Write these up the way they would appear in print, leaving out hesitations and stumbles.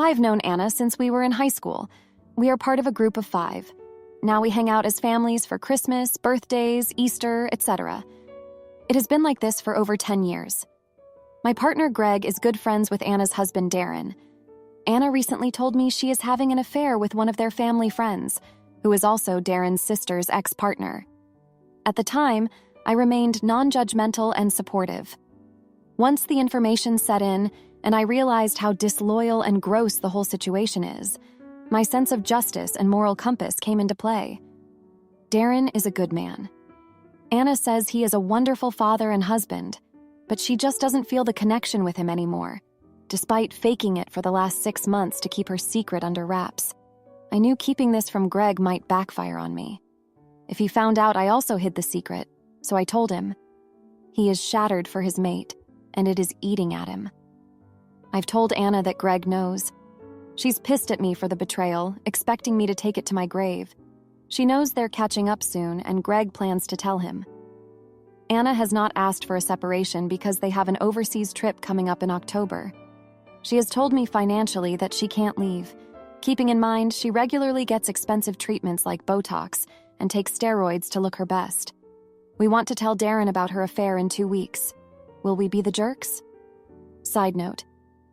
I've known Anna since we were in high school. We are part of a group of 5. Now we hang out as families for Christmas, birthdays, Easter, etc. It has been like this for over 10 years. My partner Greg is good friends with Anna's husband Darren. Anna recently told me she is having an affair with one of their family friends, who is also Darren's sister's ex-partner. At the time, I remained non-judgmental and supportive. Once the information set in, and I realized how disloyal and gross the whole situation is, my sense of justice and moral compass came into play. Darren is a good man. Anna says he is a wonderful father and husband, but she just doesn't feel the connection with him anymore, despite faking it for the last 6 months to keep her secret under wraps. I knew keeping this from Greg might backfire on me. If he found out I also hid the secret, so I told him. He is shattered for his mate, and it is eating at him. I've told Anna that Greg knows. She's pissed at me for the betrayal, expecting me to take it to my grave. She knows they're catching up soon, and Greg plans to tell him. Anna has not asked for a separation because they have an overseas trip coming up in October. She has told me financially that she can't leave, keeping in mind she regularly gets expensive treatments like Botox and takes steroids to look her best. We want to tell Darren about her affair in 2 weeks. Will we be the jerks? Side note,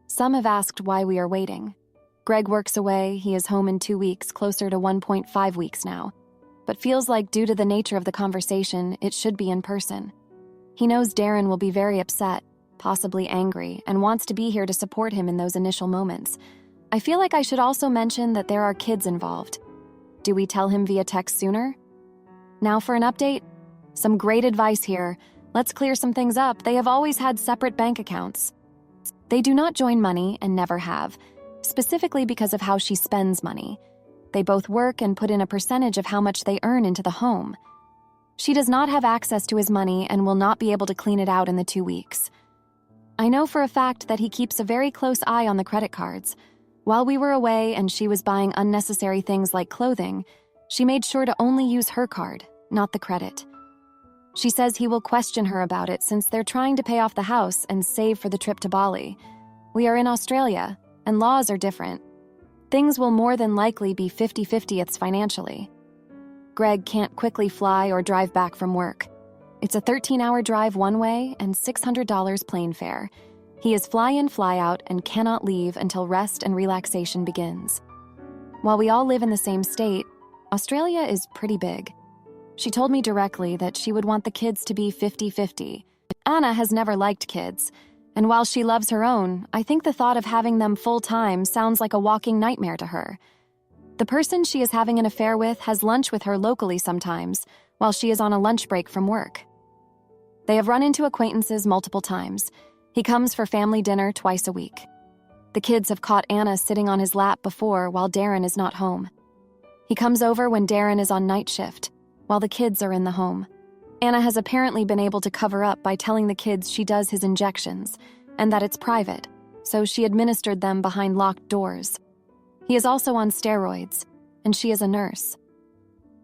some have asked why we are waiting. Greg works away, he is home in 2 weeks, closer to 1.5 weeks now, but feels like due to the nature of the conversation, it should be in person. He knows Darren will be very upset, possibly angry, and wants to be here to support him in those initial moments. I feel like I should also mention that there are kids involved. Do we tell him via text sooner? Now for an update. Some great advice here. Let's clear some things up. They have always had separate bank accounts. They do not join money and never have, specifically because of how she spends money. They both work and put in a percentage of how much they earn into the home. She does not have access to his money and will not be able to clean it out in the 2 weeks. I know for a fact that he keeps a very close eye on the credit cards. While we were away and she was buying unnecessary things like clothing, she made sure to only use her card, not the credit. She says he will question her about it since they're trying to pay off the house and save for the trip to Bali. We are in Australia, and laws are different. Things will more than likely be 50-50ths financially. Greg can't quickly fly or drive back from work. It's a 13-hour drive one way and $600 plane fare. He is fly in, fly out, and cannot leave until rest and relaxation begins. While we all live in the same state, Australia is pretty big. She told me directly that she would want the kids to be 50-50. Anna has never liked kids, and while she loves her own, I think the thought of having them full-time sounds like a walking nightmare to her. The person she is having an affair with has lunch with her locally sometimes, while she is on a lunch break from work. They have run into acquaintances multiple times. He comes for family dinner twice a week. The kids have caught Anna sitting on his lap before while Darren is not home. He comes over when Darren is on night shift, while the kids are in the home. Anna has apparently been able to cover up by telling the kids she does his injections, and that it's private, so she administered them behind locked doors. He is also on steroids, and she is a nurse.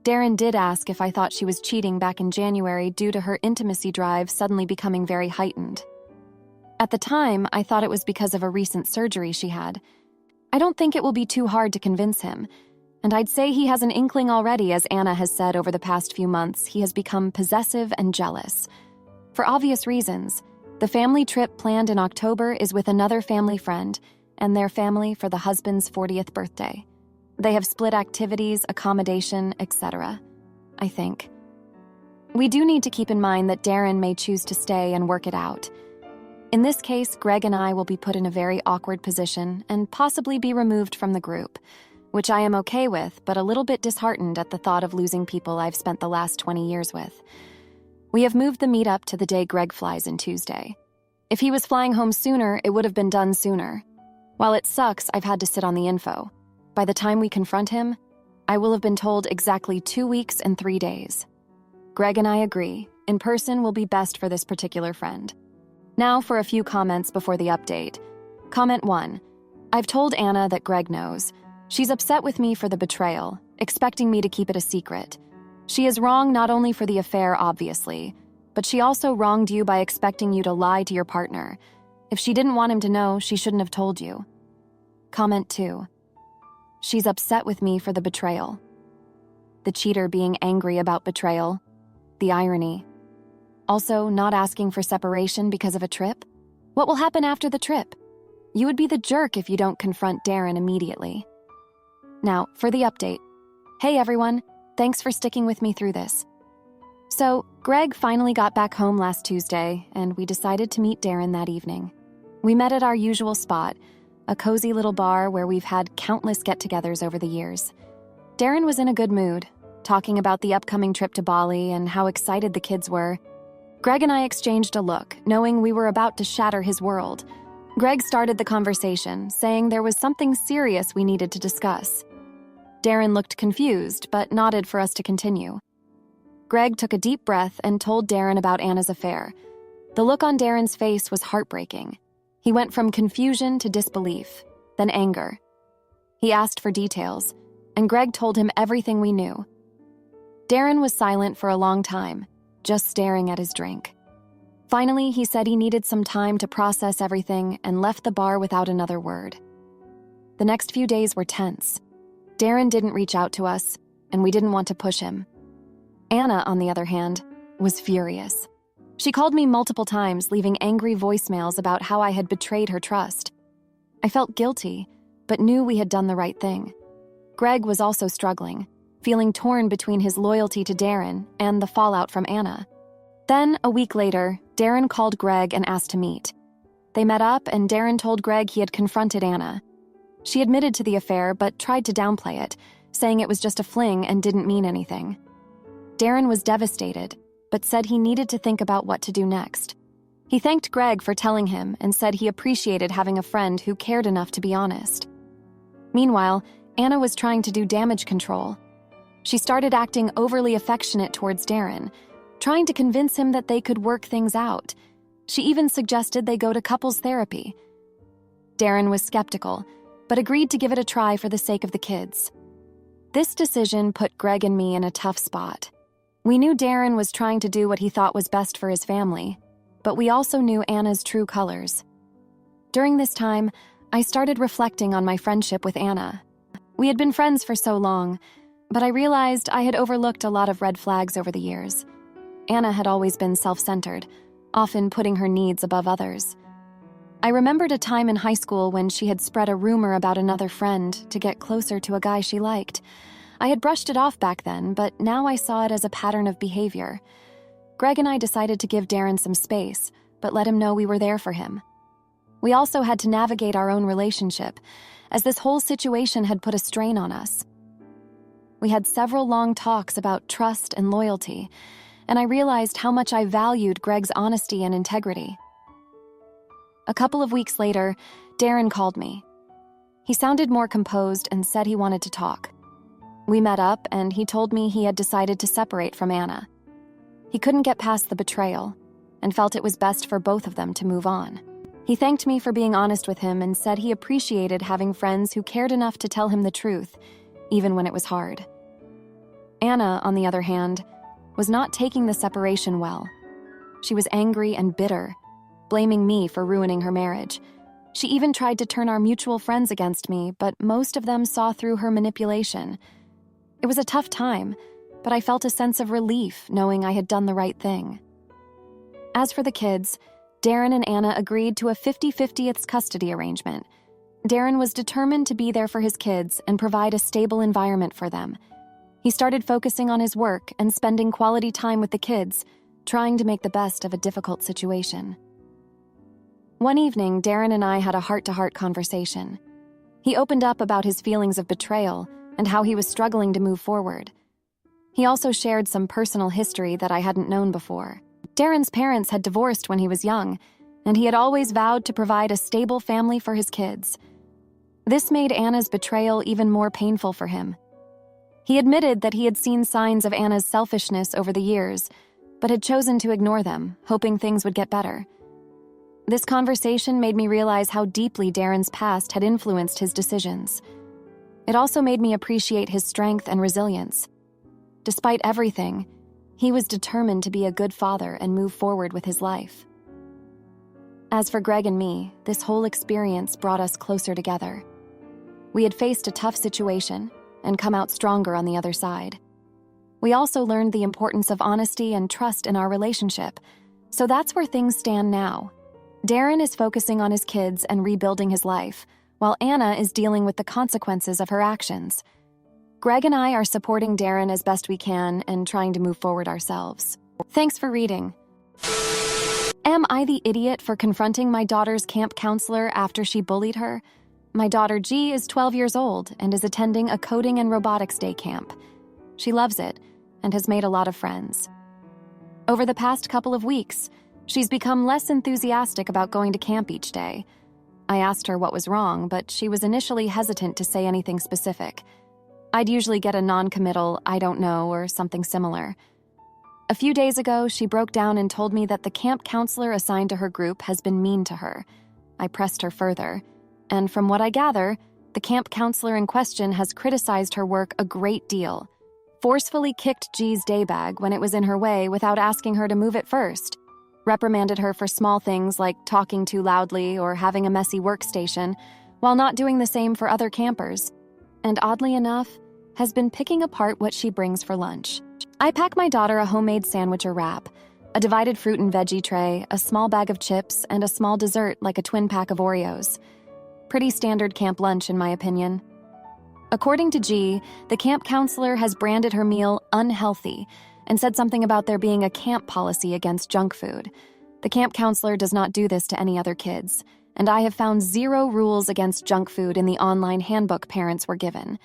Darren did ask if I thought she was cheating back in January due to her intimacy drive suddenly becoming very heightened. At the time, I thought it was because of a recent surgery she had. I don't think it will be too hard to convince him, and I'd say he has an inkling already. As Anna has said over the past few months, he has become possessive and jealous. For obvious reasons, the family trip planned in October is with another family friend and their family for the husband's 40th birthday. They have split activities, accommodation, etc., I think. We do need to keep in mind that Darren may choose to stay and work it out. In this case, Greg and I will be put in a very awkward position and possibly be removed from the group, which I am okay with, but a little bit disheartened at the thought of losing people I've spent the last 20 years with. We have moved the meetup to the day Greg flies in Tuesday. If he was flying home sooner, it would have been done sooner. While it sucks, I've had to sit on the info. By the time we confront him, I will have been told exactly 2 weeks and 3 days. Greg and I agree, in person will be best for this particular friend. Now for a few comments before the update. Comment 1. I've told Anna that Greg knows. She's upset with me for the betrayal, expecting me to keep it a secret. She is wrong not only for the affair, obviously, but she also wronged you by expecting you to lie to your partner. If she didn't want him to know, she shouldn't have told you. Comment 2. She's upset with me for the betrayal. The cheater being angry about betrayal. The irony. Also, not asking for separation because of a trip. What will happen after the trip? You would be the jerk if you don't confront Darren immediately. Now, for the update. Hey everyone, thanks for sticking with me through this. So, Greg finally got back home last Tuesday, and we decided to meet Darren that evening. We met at our usual spot, a cozy little bar where we've had countless get-togethers over the years. Darren was in a good mood, talking about the upcoming trip to Bali and how excited the kids were. Greg and I exchanged a look, knowing we were about to shatter his world. Greg started the conversation, saying there was something serious we needed to discuss. Darren looked confused, but nodded for us to continue. Greg took a deep breath and told Darren about Anna's affair. The look on Darren's face was heartbreaking. He went from confusion to disbelief, then anger. He asked for details, and Greg told him everything we knew. Darren was silent for a long time, just staring at his drink. Finally, he said he needed some time to process everything and left the bar without another word. The next few days were tense. Darren didn't reach out to us, and we didn't want to push him. Anna, on the other hand, was furious. She called me multiple times, leaving angry voicemails about how I had betrayed her trust. I felt guilty, but knew we had done the right thing. Greg was also struggling, feeling torn between his loyalty to Darren and the fallout from Anna. Then, a week later, Darren called Greg and asked to meet. They met up, and Darren told Greg he had confronted Anna. She admitted to the affair, but tried to downplay it, saying it was just a fling and didn't mean anything. Darren was devastated, but said he needed to think about what to do next. He thanked Greg for telling him and said he appreciated having a friend who cared enough to be honest. Meanwhile, Anna was trying to do damage control. She started acting overly affectionate towards Darren, trying to convince him that they could work things out. She even suggested they go to couples therapy. Darren was skeptical, but agreed to give it a try for the sake of the kids. This decision put Greg and me in a tough spot. We knew Darren was trying to do what he thought was best for his family, but we also knew Anna's true colors. During this time, I started reflecting on my friendship with Anna. We had been friends for so long, but I realized I had overlooked a lot of red flags over the years. Anna had always been self-centered, often putting her needs above others. I remembered a time in high school when she had spread a rumor about another friend to get closer to a guy she liked. I had brushed it off back then, but now I saw it as a pattern of behavior. Greg and I decided to give Darren some space, but let him know we were there for him. We also had to navigate our own relationship, as this whole situation had put a strain on us. We had several long talks about trust and loyalty, and I realized how much I valued Greg's honesty and integrity. A couple of weeks later, Darren called me. He sounded more composed and said he wanted to talk. We met up, and he told me he had decided to separate from Anna. He couldn't get past the betrayal, and felt it was best for both of them to move on. He thanked me for being honest with him and said he appreciated having friends who cared enough to tell him the truth, even when it was hard. Anna, on the other hand, was not taking the separation well. She was angry and bitter, blaming me for ruining her marriage. She even tried to turn our mutual friends against me, but most of them saw through her manipulation. It was a tough time, but I felt a sense of relief knowing I had done the right thing. As for the kids, Darren and Anna agreed to a 50-50 custody arrangement. Darren was determined to be there for his kids and provide a stable environment for them. He started focusing on his work and spending quality time with the kids, trying to make the best of a difficult situation. One evening, Darren and I had a heart-to-heart conversation. He opened up about his feelings of betrayal and how he was struggling to move forward. He also shared some personal history that I hadn't known before. Darren's parents had divorced when he was young, and he had always vowed to provide a stable family for his kids. This made Anna's betrayal even more painful for him. He admitted that he had seen signs of Anna's selfishness over the years, but had chosen to ignore them, hoping things would get better. This conversation made me realize how deeply Darren's past had influenced his decisions. It also made me appreciate his strength and resilience. Despite everything, he was determined to be a good father and move forward with his life. As for Greg and me, this whole experience brought us closer together. We had faced a tough situation and come out stronger on the other side. We also learned the importance of honesty and trust in our relationship. So that's where things stand now. Darren is focusing on his kids and rebuilding his life, while Anna is dealing with the consequences of her actions. Greg and I are supporting Darren as best we can and trying to move forward ourselves. Thanks for reading. Am I the idiot for confronting my daughter's camp counselor after she bullied her? My daughter G is 12 years old and is attending a coding and robotics day camp. She loves it and has made a lot of friends. Over the past couple of weeks, she's become less enthusiastic about going to camp each day. I asked her what was wrong, but she was initially hesitant to say anything specific. I'd usually get a non-committal, "I don't know," or something similar. A few days ago, she broke down and told me that the camp counselor assigned to her group has been mean to her. I pressed her further, and from what I gather, the camp counselor in question has criticized her work a great deal, forcefully kicked G's day bag when it was in her way without asking her to move it first, reprimanded her for small things like talking too loudly or having a messy workstation, while not doing the same for other campers, and oddly enough, has been picking apart what she brings for lunch. I pack my daughter a homemade sandwich or wrap, a divided fruit and veggie tray, a small bag of chips, and a small dessert like a twin pack of Oreos. Pretty standard camp lunch, in my opinion. According to G, the camp counselor has branded her meal unhealthy and said something about there being a camp policy against junk food. The camp counselor does not do this to any other kids, and I have found 0 rules against junk food in the online handbook parents were given.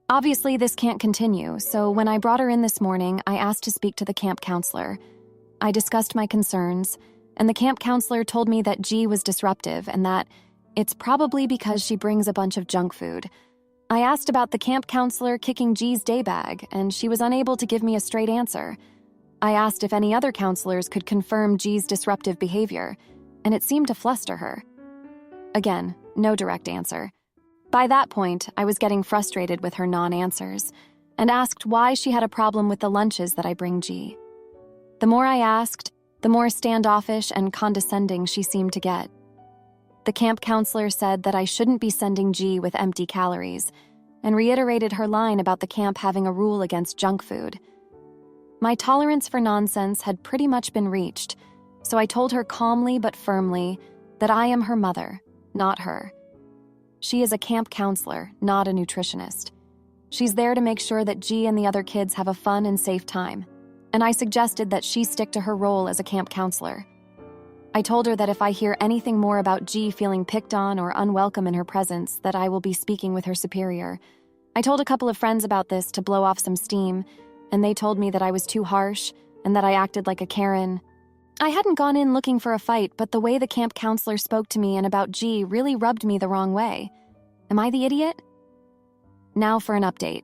Obviously, this can't continue, so when I brought her in this morning, I asked to speak to the camp counselor. I discussed my concerns, and the camp counselor told me that G was disruptive and that it's probably because she brings a bunch of junk food. I asked about the camp counselor kicking G's day bag, and she was unable to give me a straight answer. I asked if any other counselors could confirm G's disruptive behavior, and it seemed to fluster her. Again, no direct answer. By that point, I was getting frustrated with her non-answers and asked why she had a problem with the lunches that I bring G. The more I asked, the more standoffish and condescending she seemed to get. The camp counselor said that I shouldn't be sending G with empty calories and reiterated her line about the camp having a rule against junk food. My tolerance for nonsense had pretty much been reached, so I told her calmly but firmly that I am her mother, not her. She is a camp counselor, not a nutritionist. She's there to make sure that G and the other kids have a fun and safe time, and I suggested that she stick to her role as a camp counselor. I told her that if I hear anything more about G feeling picked on or unwelcome in her presence, that I will be speaking with her superior. I told a couple of friends about this to blow off some steam, and they told me that I was too harsh and that I acted like a Karen. I hadn't gone in looking for a fight, but the way the camp counselor spoke to me and about G really rubbed me the wrong way. Am I the idiot? Now for an update.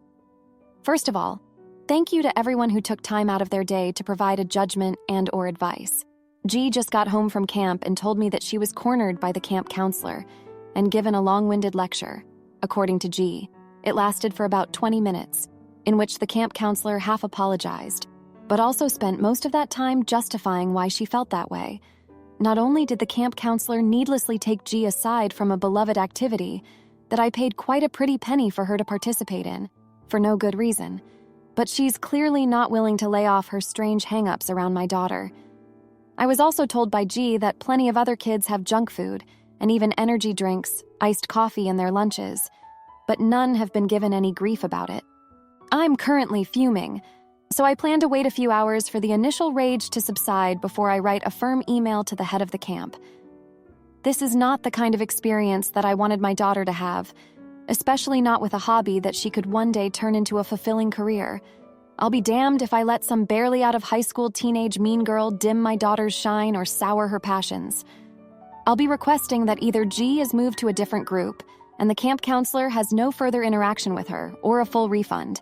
First of all, thank you to everyone who took time out of their day to provide a judgment and/or advice. G just got home from camp and told me that she was cornered by the camp counselor and given a long-winded lecture. According to G, it lasted for about 20 minutes, in which the camp counselor half apologized, but also spent most of that time justifying why she felt that way. Not only did the camp counselor needlessly take G aside from a beloved activity that I paid quite a pretty penny for her to participate in, for no good reason, but she's clearly not willing to lay off her strange hang-ups around my daughter. I was also told by G that plenty of other kids have junk food and even energy drinks, iced coffee in their lunches, but none have been given any grief about it. I'm currently fuming, so I plan to wait a few hours for the initial rage to subside before I write a firm email to the head of the camp. This is not the kind of experience that I wanted my daughter to have, especially not with a hobby that she could one day turn into a fulfilling career. I'll be damned if I let some barely out of high school teenage mean girl dim my daughter's shine or sour her passions. I'll be requesting that either G is moved to a different group and the camp counselor has no further interaction with her or a full refund.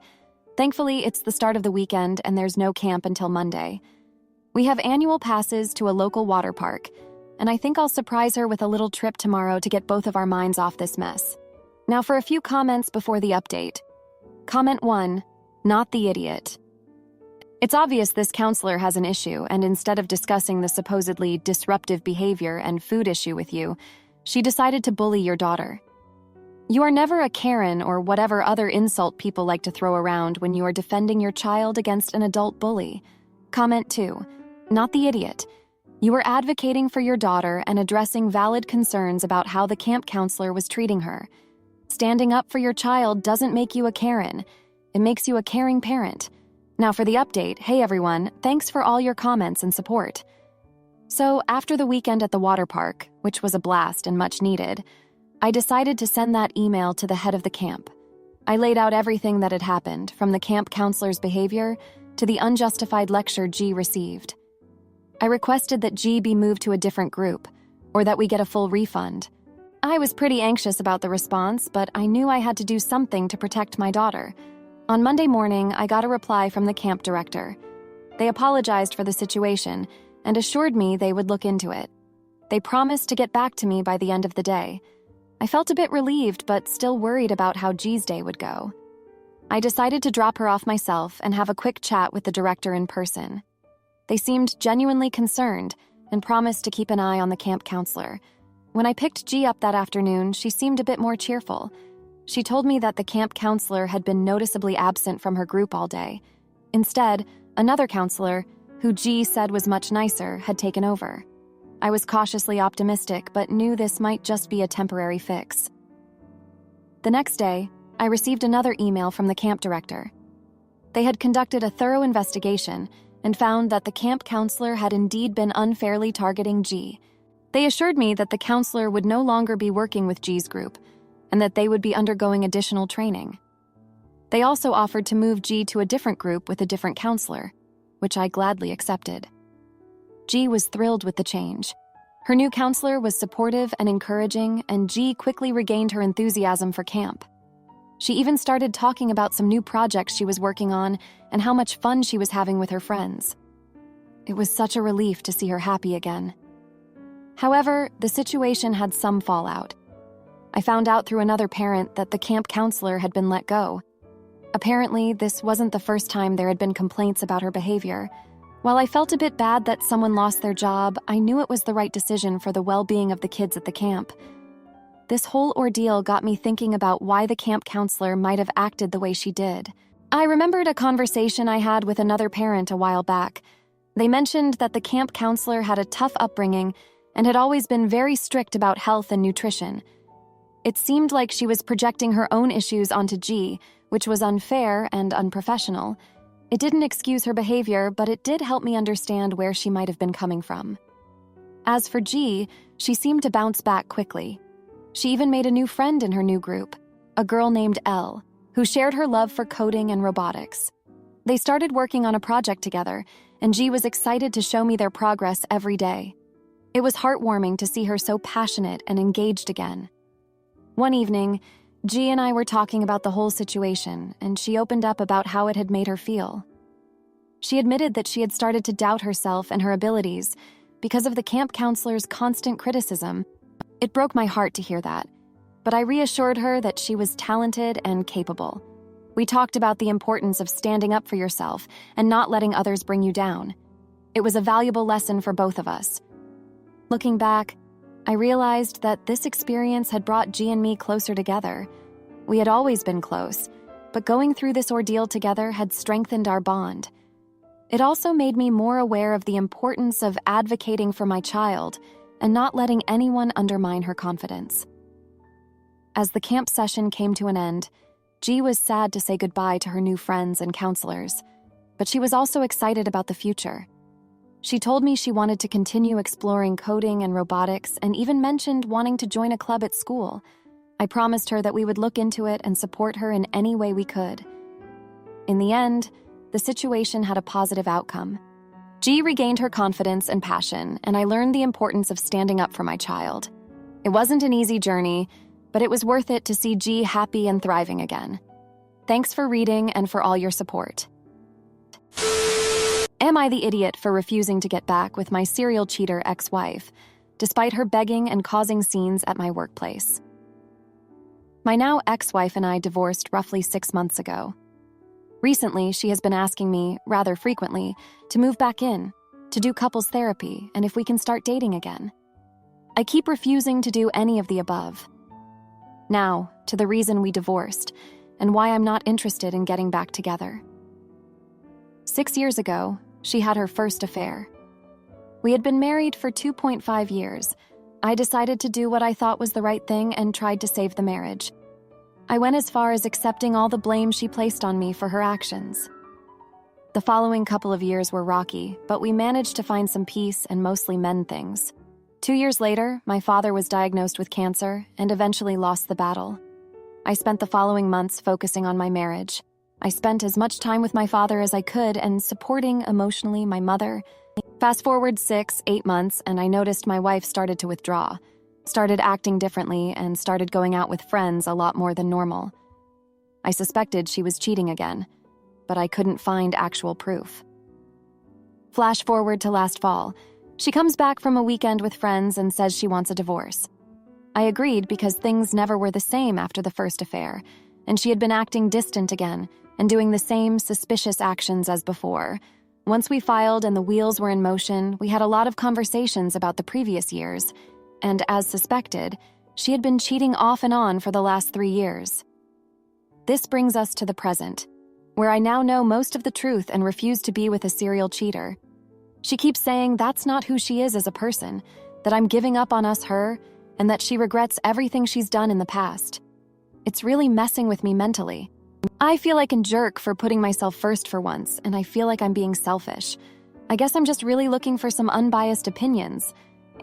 Thankfully, it's the start of the weekend and there's no camp until Monday. We have annual passes to a local water park, and I think I'll surprise her with a little trip tomorrow to get both of our minds off this mess. Now for a few comments before the update. Comment 1. Not the idiot. It's obvious this counselor has an issue, and instead of discussing the supposedly disruptive behavior and food issue with you, she decided to bully your daughter. You are never a Karen or whatever other insult people like to throw around when you are defending your child against an adult bully. Comment 2. Not the idiot. You were advocating for your daughter and addressing valid concerns about how the camp counselor was treating her. Standing up for your child doesn't make you a Karen. It makes you a caring parent. Now for the update. Hey everyone, thanks for all your comments and support. So after the weekend at the water park, which was a blast and much needed, I decided to send that email to the head of the camp. I laid out everything that had happened, from the camp counselor's behavior to the unjustified lecture G received. I requested that G be moved to a different group, or that we get a full refund. I was pretty anxious about the response, but I knew I had to do something to protect my daughter. On Monday morning, I got a reply from the camp director. They apologized for the situation and assured me they would look into it. They promised to get back to me by the end of the day. I felt a bit relieved, but still worried about how G's day would go. I decided to drop her off myself and have a quick chat with the director in person. They seemed genuinely concerned and promised to keep an eye on the camp counselor. When I picked G up that afternoon, she seemed a bit more cheerful. She told me that the camp counselor had been noticeably absent from her group all day. Instead, another counselor, who G said was much nicer, had taken over. I was cautiously optimistic, but knew this might just be a temporary fix. The next day, I received another email from the camp director. They had conducted a thorough investigation and found that the camp counselor had indeed been unfairly targeting G. They assured me that the counselor would no longer be working with G's group, and that they would be undergoing additional training. They also offered to move G to a different group with a different counselor, which I gladly accepted. G was thrilled with the change. Her new counselor was supportive and encouraging, and G quickly regained her enthusiasm for camp. She even started talking about some new projects she was working on and how much fun she was having with her friends. It was such a relief to see her happy again. However, the situation had some fallout. I found out through another parent that the camp counselor had been let go. Apparently, this wasn't the first time there had been complaints about her behavior. While I felt a bit bad that someone lost their job, I knew it was the right decision for the well-being of the kids at the camp. This whole ordeal got me thinking about why the camp counselor might have acted the way she did. I remembered a conversation I had with another parent a while back. They mentioned that the camp counselor had a tough upbringing and had always been very strict about health and nutrition. It seemed like she was projecting her own issues onto G, which was unfair and unprofessional. It didn't excuse her behavior, but it did help me understand where she might have been coming from. As for G, she seemed to bounce back quickly. She even made a new friend in her new group, a girl named Elle, who shared her love for coding and robotics. They started working on a project together, and G was excited to show me their progress every day. It was heartwarming to see her so passionate and engaged again. One evening, G and I were talking about the whole situation, and she opened up about how it had made her feel. She admitted that she had started to doubt herself and her abilities because of the camp counselor's constant criticism. It broke my heart to hear that, but I reassured her that she was talented and capable. We talked about the importance of standing up for yourself and not letting others bring you down. It was a valuable lesson for both of us. Looking back, I realized that this experience had brought G and me closer together. We had always been close, but going through this ordeal together had strengthened our bond. It also made me more aware of the importance of advocating for my child and not letting anyone undermine her confidence. As the camp session came to an end, G was sad to say goodbye to her new friends and counselors, but she was also excited about the future. She told me she wanted to continue exploring coding and robotics and even mentioned wanting to join a club at school. I promised her that we would look into it and support her in any way we could. In the end, the situation had a positive outcome. G regained her confidence and passion, and I learned the importance of standing up for my child. It wasn't an easy journey, but it was worth it to see G happy and thriving again. Thanks for reading and for all your support. Am I the idiot for refusing to get back with my serial cheater ex-wife, despite her begging and causing scenes at my workplace? My now ex-wife and I divorced roughly 6 months ago. Recently, she has been asking me, rather frequently, to move back in, to do couples therapy, and if we can start dating again. I keep refusing to do any of the above. Now, to the reason we divorced, and why I'm not interested in getting back together. 6 years ago, she had her first affair. We had been married for 2.5 years. I decided to do what I thought was the right thing and tried to save the marriage. I went as far as accepting all the blame she placed on me for her actions. The following couple of years were rocky, but we managed to find some peace and mostly mend things. 2 years later, my father was diagnosed with cancer and eventually lost the battle. I spent the following months focusing on my marriage. I spent as much time with my father as I could and supporting emotionally my mother. Fast forward 6-8 months, and I noticed my wife started to withdraw, started acting differently, and started going out with friends a lot more than normal. I suspected she was cheating again, but I couldn't find actual proof. Flash forward to last fall. She comes back from a weekend with friends and says she wants a divorce. I agreed because things never were the same after the first affair, and she had been acting distant again and doing the same suspicious actions as before. Once we filed and the wheels were in motion, we had a lot of conversations about the previous years, and as suspected, she had been cheating off and on for the last 3 years. This brings us to the present, where I now know most of the truth and refuse to be with a serial cheater. She keeps saying that's not who she is as a person, that I'm giving up on her, and that she regrets everything she's done in the past. It's really messing with me mentally. I feel like a jerk for putting myself first for once, and I feel like I'm being selfish. I guess I'm just really looking for some unbiased opinions.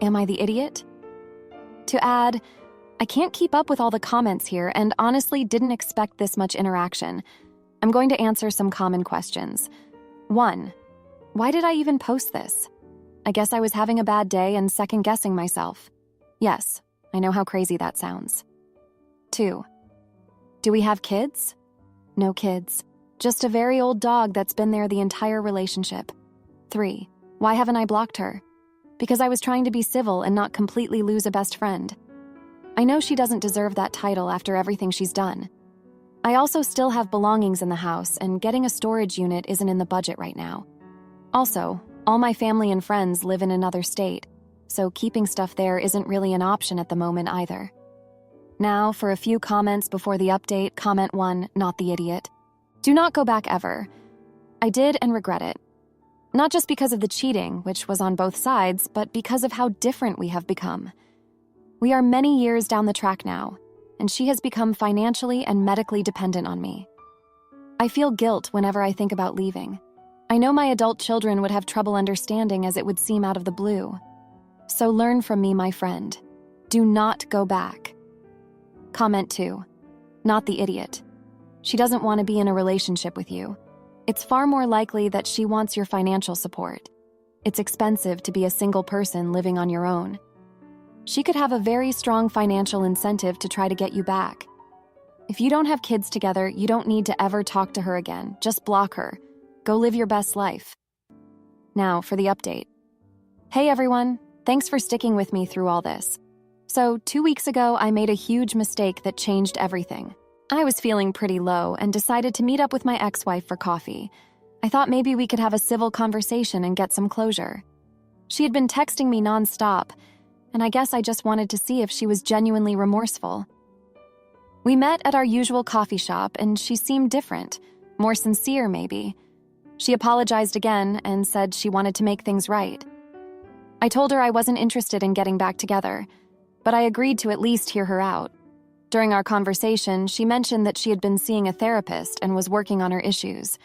Am I the idiot? To add, I can't keep up with all the comments here and honestly didn't expect this much interaction. I'm going to answer some common questions. 1. Why did I even post this? I guess I was having a bad day and second-guessing myself. Yes, I know how crazy that sounds. 2. Do we have kids? No kids. Just a very old dog that's been there the entire relationship. 3. Why haven't I blocked her? Because I was trying to be civil and not completely lose a best friend. I know she doesn't deserve that title after everything she's done. I also still have belongings in the house, and getting a storage unit isn't in the budget right now. Also, all my family and friends live in another state, so keeping stuff there isn't really an option at the moment either. Now, for a few comments before the update. Comment 1, not the idiot. Do not go back ever. I did and regret it. Not just because of the cheating, which was on both sides, but because of how different we have become. We are many years down the track now, and she has become financially and medically dependent on me. I feel guilt whenever I think about leaving. I know my adult children would have trouble understanding as it would seem out of the blue. So learn from me, my friend. Do not go back. Comment 2, not the idiot. She doesn't want to be in a relationship with you. It's far more likely that she wants your financial support. It's expensive to be a single person living on your own. She could have a very strong financial incentive to try to get you back. If you don't have kids together, you don't need to ever talk to her again. Just block her. Go live your best life. Now for the update. Hey everyone, thanks for sticking with me through all this. So 2 weeks ago, I made a huge mistake that changed everything. I was feeling pretty low and decided to meet up with my ex-wife for coffee. I thought maybe we could have a civil conversation and get some closure. She had been texting me nonstop, and I guess I just wanted to see if she was genuinely remorseful. We met at our usual coffee shop, and she seemed different, more sincere maybe. She apologized again and said she wanted to make things right. I told her I wasn't interested in getting back together, but I agreed to at least hear her out. During our conversation, she mentioned that she had been seeing a therapist and was working on her issues.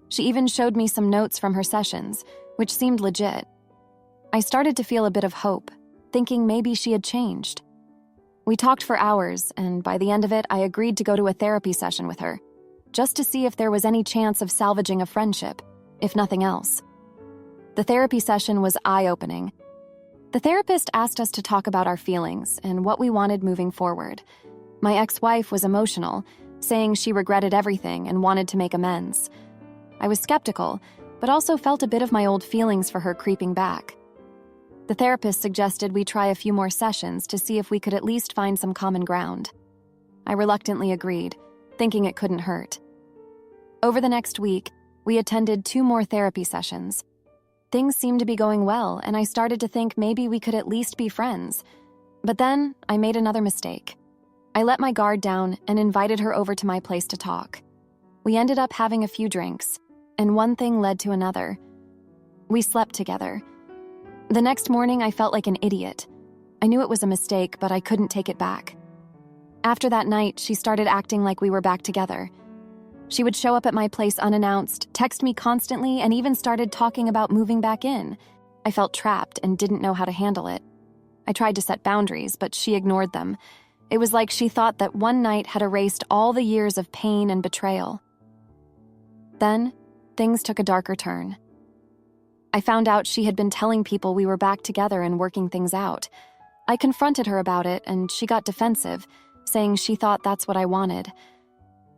She even showed me some notes from her sessions, which seemed legit. I started to feel a bit of hope, thinking maybe she had changed. We talked for hours, and by the end of it, I agreed to go to a therapy session with her, just to see if there was any chance of salvaging a friendship, if nothing else. The therapy session was eye-opening. The therapist asked us to talk about our feelings and what we wanted moving forward. My ex-wife was emotional, saying she regretted everything and wanted to make amends. I was skeptical, but also felt a bit of my old feelings for her creeping back. The therapist suggested we try a few more sessions to see if we could at least find some common ground. I reluctantly agreed, thinking it couldn't hurt. Over the next week, we attended 2 more therapy sessions. Things seemed to be going well, and I started to think maybe we could at least be friends. But then, I made another mistake. I let my guard down and invited her over to my place to talk. We ended up having a few drinks, and one thing led to another. We slept together. The next morning, I felt like an idiot. I knew it was a mistake, but I couldn't take it back. After that night, she started acting like we were back together. She would show up at my place unannounced, text me constantly, and even started talking about moving back in. I felt trapped and didn't know how to handle it. I tried to set boundaries, but she ignored them. It was like she thought that one night had erased all the years of pain and betrayal. Then, things took a darker turn. I found out she had been telling people we were back together and working things out. I confronted her about it, and she got defensive, saying she thought that's what I wanted.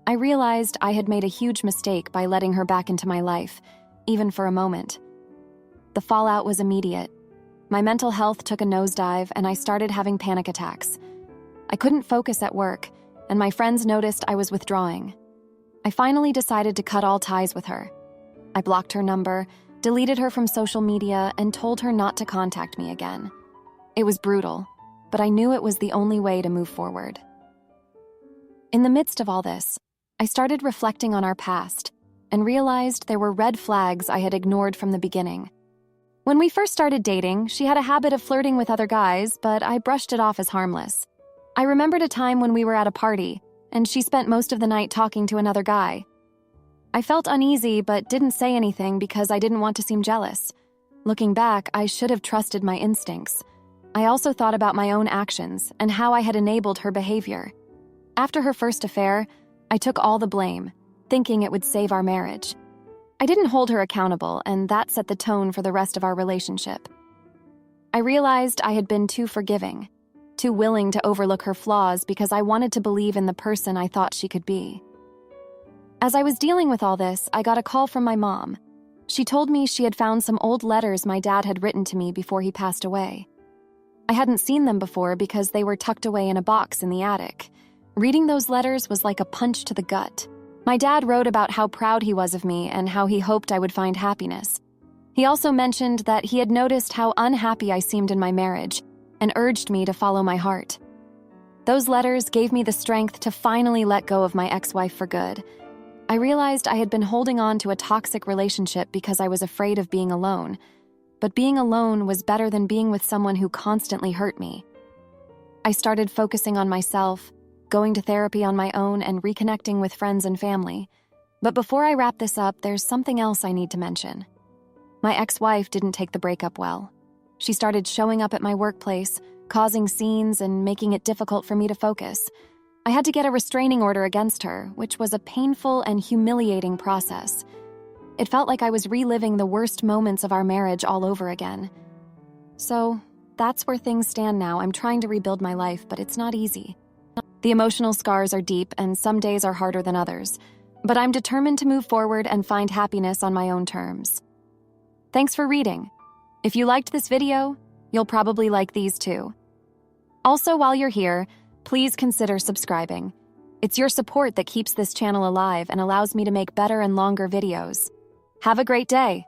I realized I had made a huge mistake by letting her back into my life, even for a moment. The fallout was immediate. My mental health took a nosedive, and I started having panic attacks. I couldn't focus at work, and my friends noticed I was withdrawing. I finally decided to cut all ties with her. I blocked her number, deleted her from social media, and told her not to contact me again. It was brutal, but I knew it was the only way to move forward. In the midst of all this, I started reflecting on our past and realized there were red flags I had ignored from the beginning. When we first started dating, she had a habit of flirting with other guys, but I brushed it off as harmless. I remembered a time when we were at a party, and she spent most of the night talking to another guy. I felt uneasy but didn't say anything because I didn't want to seem jealous. Looking back, I should have trusted my instincts. I also thought about my own actions and how I had enabled her behavior. After her first affair, I took all the blame, thinking it would save our marriage. I didn't hold her accountable, and that set the tone for the rest of our relationship. I realized I had been too forgiving, too willing to overlook her flaws because I wanted to believe in the person I thought she could be. As I was dealing with all this, I got a call from my mom. She told me she had found some old letters my dad had written to me before he passed away. I hadn't seen them before because they were tucked away in a box in the attic. Reading those letters was like a punch to the gut. My dad wrote about how proud he was of me and how he hoped I would find happiness. He also mentioned that he had noticed how unhappy I seemed in my marriage and urged me to follow my heart. Those letters gave me the strength to finally let go of my ex-wife for good. I realized I had been holding on to a toxic relationship because I was afraid of being alone. But being alone was better than being with someone who constantly hurt me. I started focusing on myself, going to therapy on my own, and reconnecting with friends and family. But before I wrap this up, there's something else I need to mention. My ex-wife didn't take the breakup well. She started showing up at my workplace, causing scenes and making it difficult for me to focus. I had to get a restraining order against her, which was a painful and humiliating process. It felt like I was reliving the worst moments of our marriage all over again. So, that's where things stand now. I'm trying to rebuild my life, but it's not easy. The emotional scars are deep, and some days are harder than others. But I'm determined to move forward and find happiness on my own terms. Thanks for reading. If you liked this video, you'll probably like these too. Also, while you're here, please consider subscribing. It's your support that keeps this channel alive and allows me to make better and longer videos. Have a great day.